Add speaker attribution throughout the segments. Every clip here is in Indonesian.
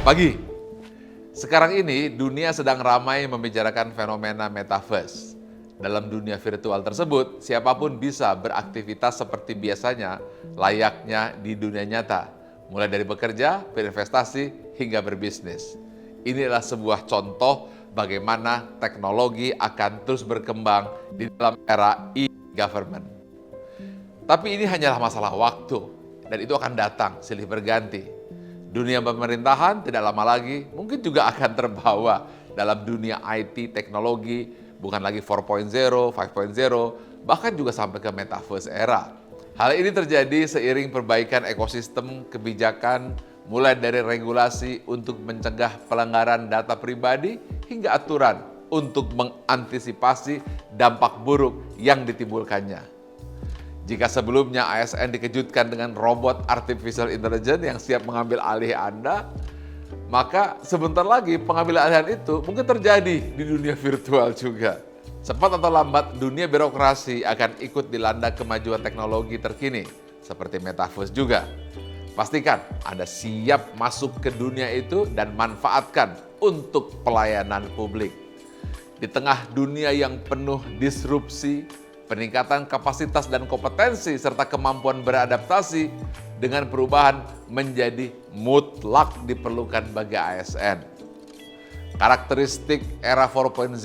Speaker 1: Pagi, sekarang ini dunia sedang ramai membicarakan fenomena metaverse. Dalam dunia virtual tersebut, siapapun bisa beraktivitas seperti biasanya, layaknya di dunia nyata. Mulai dari bekerja, berinvestasi, hingga berbisnis. Inilah sebuah contoh bagaimana teknologi akan terus berkembang di dalam era e-government. Tapi ini hanyalah masalah waktu, dan itu akan datang silih berganti. Dunia pemerintahan tidak lama lagi mungkin juga akan terbawa dalam dunia IT, teknologi, bukan lagi 4.0, 5.0, bahkan juga sampai ke metaverse era. Hal ini terjadi seiring perbaikan ekosistem kebijakan, mulai dari regulasi untuk mencegah pelanggaran data pribadi hingga aturan untuk mengantisipasi dampak buruk yang ditimbulkannya. Jika sebelumnya ASN dikejutkan dengan robot artificial intelligence yang siap mengambil alih Anda, maka sebentar lagi pengambil alihan itu mungkin terjadi di dunia virtual juga. Cepat atau lambat, dunia birokrasi akan ikut dilanda kemajuan teknologi terkini, seperti metaverse juga. Pastikan Anda siap masuk ke dunia itu dan manfaatkan untuk pelayanan publik. Di tengah dunia yang penuh disrupsi, peningkatan kapasitas dan kompetensi serta kemampuan beradaptasi dengan perubahan menjadi mutlak diperlukan bagi ASN. Karakteristik era 4.0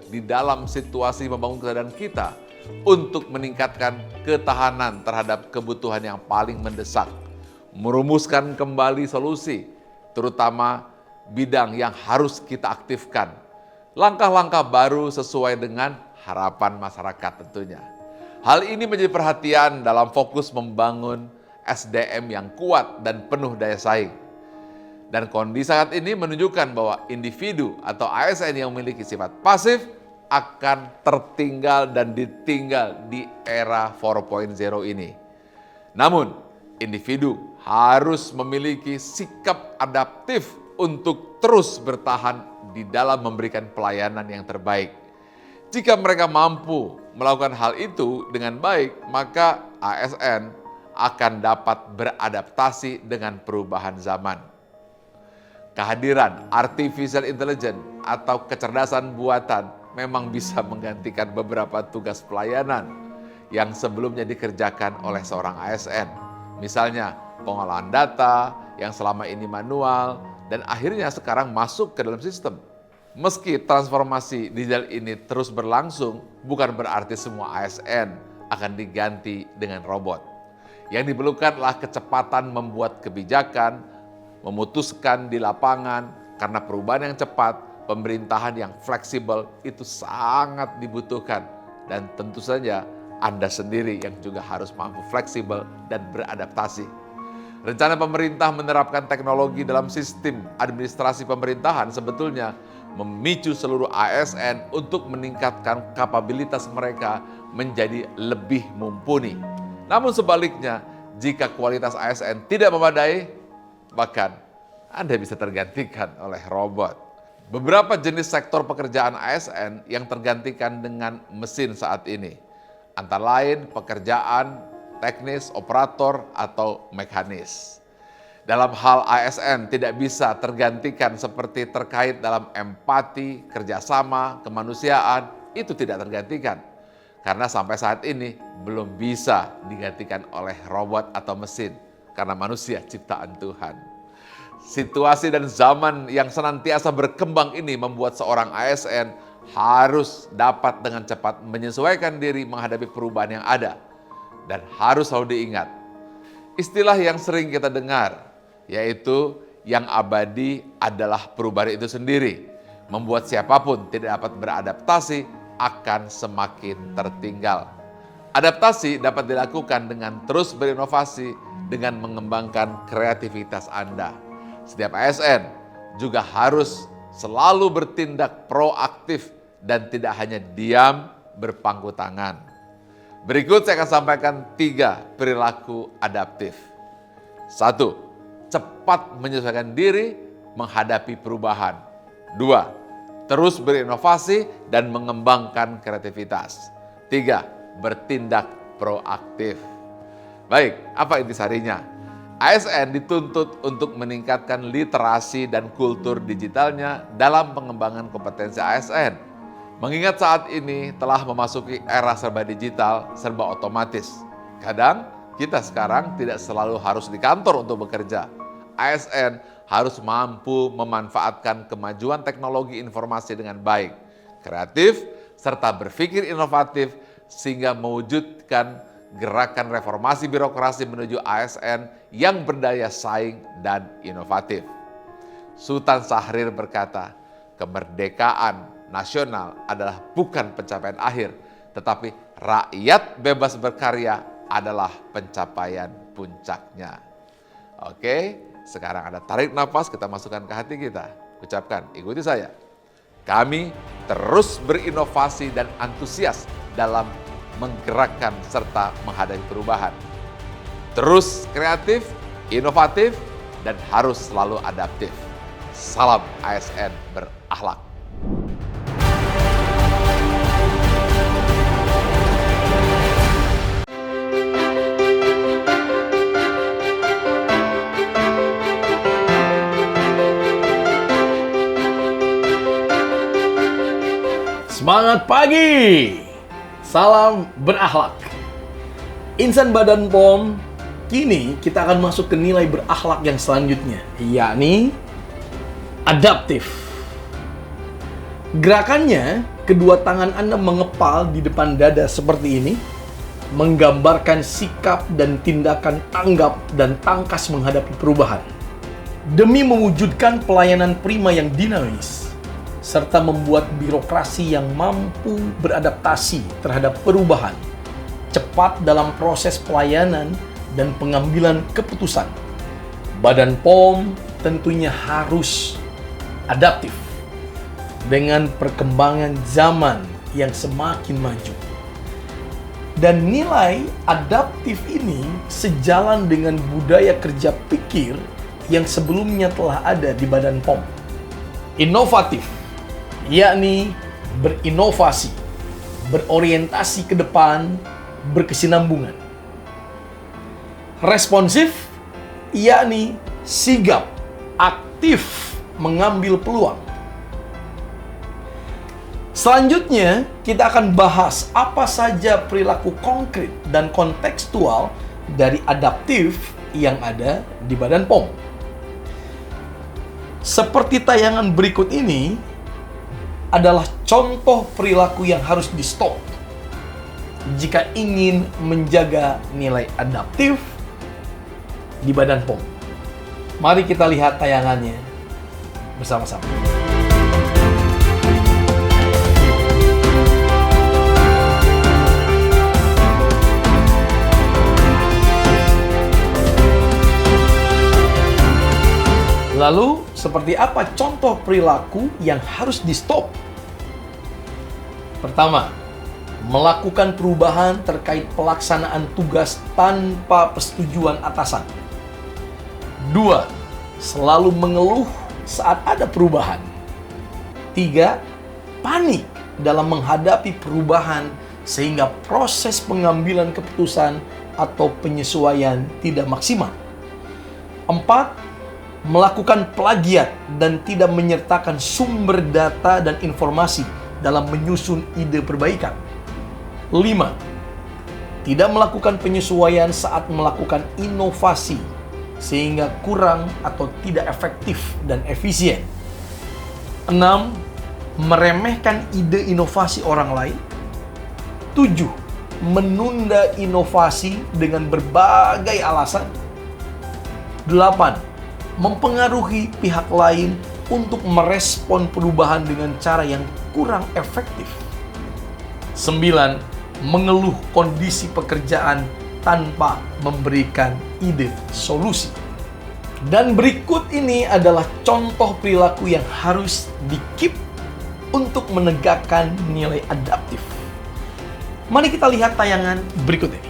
Speaker 1: di dalam situasi membangun kesadaran kita untuk meningkatkan ketahanan terhadap kebutuhan yang paling mendesak, merumuskan kembali solusi, terutama bidang yang harus kita aktifkan. Langkah-langkah baru sesuai dengan harapan masyarakat tentunya. Hal ini menjadi perhatian dalam fokus membangun SDM yang kuat dan penuh daya saing. Dan kondisi saat ini menunjukkan bahwa individu atau ASN yang memiliki sifat pasif akan tertinggal dan ditinggal di era 4.0 ini. Namun, individu harus memiliki sikap adaptif untuk terus bertahan di dalam memberikan pelayanan yang terbaik. Jika mereka mampu melakukan hal itu dengan baik, maka ASN akan dapat beradaptasi dengan perubahan zaman. Kehadiran artificial intelligence atau kecerdasan buatan memang bisa menggantikan beberapa tugas pelayanan yang sebelumnya dikerjakan oleh seorang ASN. Misalnya pengolahan data yang selama ini manual dan akhirnya sekarang masuk ke dalam sistem. Meski transformasi digital ini terus berlangsung, bukan berarti semua ASN akan diganti dengan robot. Yang diperlukanlah kecepatan membuat kebijakan, memutuskan di lapangan, karena perubahan yang cepat, pemerintahan yang fleksibel itu sangat dibutuhkan. Dan tentu saja Anda sendiri yang juga harus mampu fleksibel dan beradaptasi. Rencana pemerintah menerapkan teknologi dalam sistem administrasi pemerintahan sebetulnya memicu seluruh ASN untuk meningkatkan kapabilitas mereka menjadi lebih mumpuni. Namun sebaliknya, jika kualitas ASN tidak memadai, bahkan Anda bisa tergantikan oleh robot. Beberapa jenis sektor pekerjaan ASN yang tergantikan dengan mesin saat ini, antara lain pekerjaan teknis, operator, atau mekanis. Dalam hal ASN tidak bisa tergantikan seperti terkait dalam empati, kerjasama, kemanusiaan, itu tidak tergantikan. Karena sampai saat ini belum bisa digantikan oleh robot atau mesin, karena manusia ciptaan Tuhan. Situasi dan zaman yang senantiasa berkembang ini membuat seorang ASN harus dapat dengan cepat menyesuaikan diri menghadapi perubahan yang ada. Dan harus selalu diingat, istilah yang sering kita dengar, yaitu yang abadi adalah perubahan itu sendiri. Membuat siapapun tidak dapat beradaptasi akan semakin tertinggal. Adaptasi dapat dilakukan dengan terus berinovasi dengan mengembangkan kreativitas Anda. Setiap ASN juga harus selalu bertindak proaktif dan tidak hanya diam berpangku tangan. Berikut saya akan sampaikan 3 perilaku adaptif. 1. Cepat menyesuaikan diri menghadapi perubahan. 2. Terus berinovasi dan mengembangkan kreativitas. 3. Bertindak proaktif. Baik, apa intisarinya? ASN dituntut untuk meningkatkan literasi dan kultur digitalnya dalam pengembangan kompetensi ASN. Mengingat saat ini telah memasuki era serba digital, serba otomatis. Kadang kita sekarang tidak selalu harus di kantor untuk bekerja. ASN harus mampu memanfaatkan kemajuan teknologi informasi dengan baik, kreatif, serta berpikir inovatif sehingga mewujudkan gerakan reformasi birokrasi menuju ASN yang berdaya saing dan inovatif. Sultan Syahrir berkata, kemerdekaan nasional adalah bukan pencapaian akhir, tetapi rakyat bebas berkarya adalah pencapaian puncaknya. Oke, sekarang ada tarik nafas, kita masukkan ke hati kita. Ucapkan, ikuti saya. Kami terus berinovasi dan antusias dalam menggerakkan serta menghadapi perubahan. Terus kreatif, inovatif, dan harus selalu adaptif. Salam ASN berakhlak.
Speaker 2: Semangat pagi! Salam berakhlak. Insan Badan POM, kini kita akan masuk ke nilai berakhlak yang selanjutnya, yakni adaptif. Gerakannya, kedua tangan Anda mengepal di depan dada seperti ini, menggambarkan sikap dan tindakan tanggap dan tangkas menghadapi perubahan. Demi mewujudkan pelayanan prima yang dinamis, serta membuat birokrasi yang mampu beradaptasi terhadap perubahan, cepat dalam proses pelayanan dan pengambilan keputusan. Badan POM tentunya harus adaptif dengan perkembangan zaman yang semakin maju. Dan nilai adaptif ini sejalan dengan budaya kerja pikir yang sebelumnya telah ada di Badan POM. Inovatif, yakni berinovasi, berorientasi ke depan, berkesinambungan. Responsif, yakni sigap, aktif, mengambil peluang. Selanjutnya, kita akan bahas apa saja perilaku konkret dan kontekstual dari adaptif yang ada di Badan POM. Seperti tayangan berikut ini, adalah contoh perilaku yang harus di-stop jika ingin menjaga nilai adaptif di Badan POM. Mari kita lihat tayangannya bersama-sama. Lalu, seperti apa contoh perilaku yang harus di-stop? Pertama, melakukan perubahan terkait pelaksanaan tugas tanpa persetujuan atasan. 2. Selalu mengeluh saat ada perubahan. 3. Panik dalam menghadapi perubahan sehingga proses pengambilan keputusan atau penyesuaian tidak maksimal. 4. Melakukan plagiat dan tidak menyertakan sumber data dan informasi dalam menyusun ide perbaikan. 5. Tidak melakukan penyesuaian saat melakukan inovasi sehingga kurang atau tidak efektif dan efisien. 6. Meremehkan ide inovasi orang lain. 7. Menunda inovasi dengan berbagai alasan. 8. Mempengaruhi pihak lain untuk merespon perubahan dengan cara yang kurang efektif. 9. Mengeluh kondisi pekerjaan tanpa memberikan ide solusi. Dan berikut ini adalah contoh perilaku yang harus di-keep untuk menegakkan nilai adaptif. Mari kita lihat tayangan berikut ini.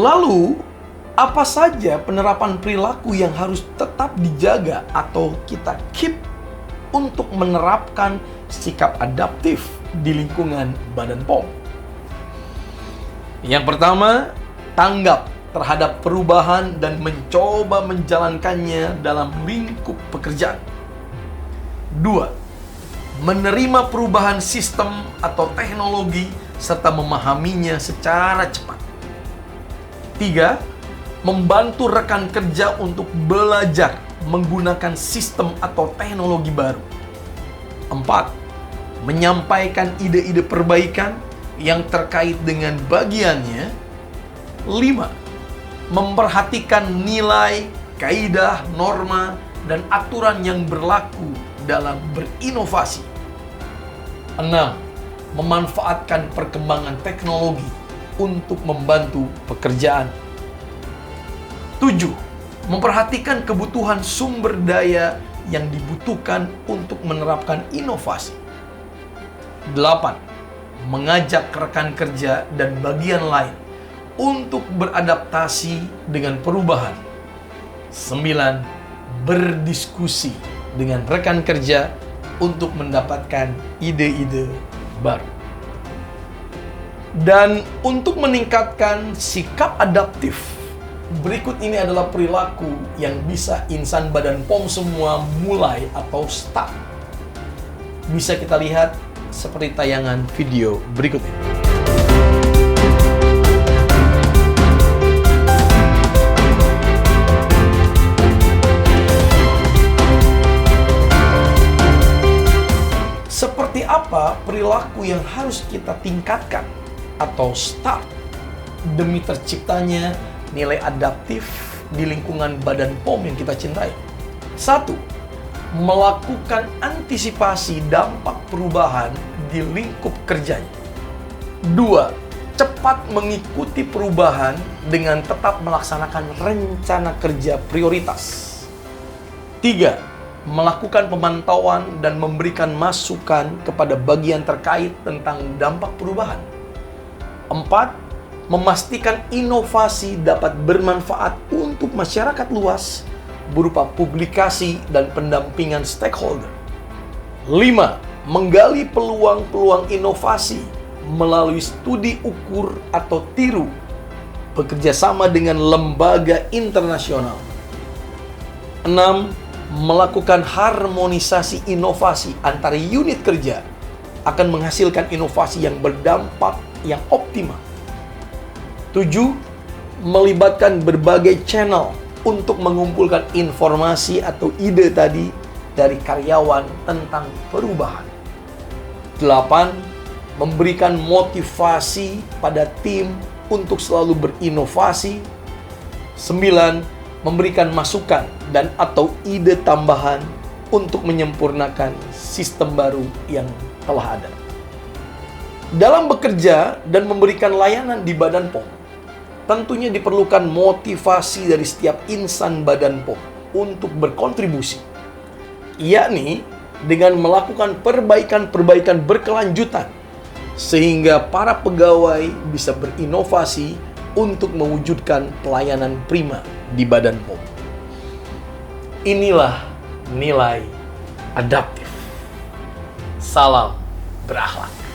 Speaker 2: Lalu, apa saja penerapan perilaku yang harus tetap dijaga atau kita keep untuk menerapkan sikap adaptif di lingkungan Badan POM. Yang pertama, tanggap terhadap perubahan dan mencoba menjalankannya dalam lingkup pekerjaan. 2. Menerima perubahan sistem atau teknologi serta memahaminya secara cepat. 3. Membantu rekan kerja untuk belajar menggunakan sistem atau teknologi baru. 4. Menyampaikan ide-ide perbaikan yang terkait dengan bagiannya. 5. Memperhatikan nilai, kaidah, norma, dan aturan yang berlaku dalam berinovasi. 6. Memanfaatkan perkembangan teknologi untuk membantu pekerjaan. 7. Memperhatikan kebutuhan sumber daya yang dibutuhkan untuk menerapkan inovasi. 8. Mengajak rekan kerja dan bagian lain untuk beradaptasi dengan perubahan. 9. Berdiskusi dengan rekan kerja untuk mendapatkan ide-ide baru. Dan untuk meningkatkan sikap adaptif, berikut ini adalah perilaku yang bisa insan Badan POM semua mulai atau start. Bisa kita lihat seperti tayangan video berikut ini. Seperti apa perilaku yang harus kita tingkatkan atau start demi terciptanya nilai adaptif di lingkungan Badan POM yang kita cintai? 1. Melakukan antisipasi dampak perubahan di lingkup kerjanya. 2. Cepat mengikuti perubahan dengan tetap melaksanakan rencana kerja prioritas. 3. Melakukan pemantauan dan memberikan masukan kepada bagian terkait tentang dampak perubahan. 4. Memastikan inovasi dapat bermanfaat untuk masyarakat luas berupa publikasi dan pendampingan stakeholder. 5. Menggali peluang-peluang inovasi melalui studi ukur atau tiru, bekerja sama dengan lembaga internasional. 6. Melakukan harmonisasi inovasi antara unit kerja akan menghasilkan inovasi yang berdampak yang optimal. 7. Melibatkan berbagai channel untuk mengumpulkan informasi atau ide tadi dari karyawan tentang perubahan. 8. Memberikan motivasi pada tim untuk selalu berinovasi. 9. Memberikan masukan dan atau ide tambahan untuk menyempurnakan sistem baru yang telah ada. Dalam bekerja dan memberikan layanan di Badan POM, tentunya diperlukan motivasi dari setiap insan Badan POM untuk berkontribusi, yakni dengan melakukan perbaikan-perbaikan berkelanjutan sehingga para pegawai bisa berinovasi untuk mewujudkan pelayanan prima di Badan POM. Inilah nilai adaptif. Salam berakhlak.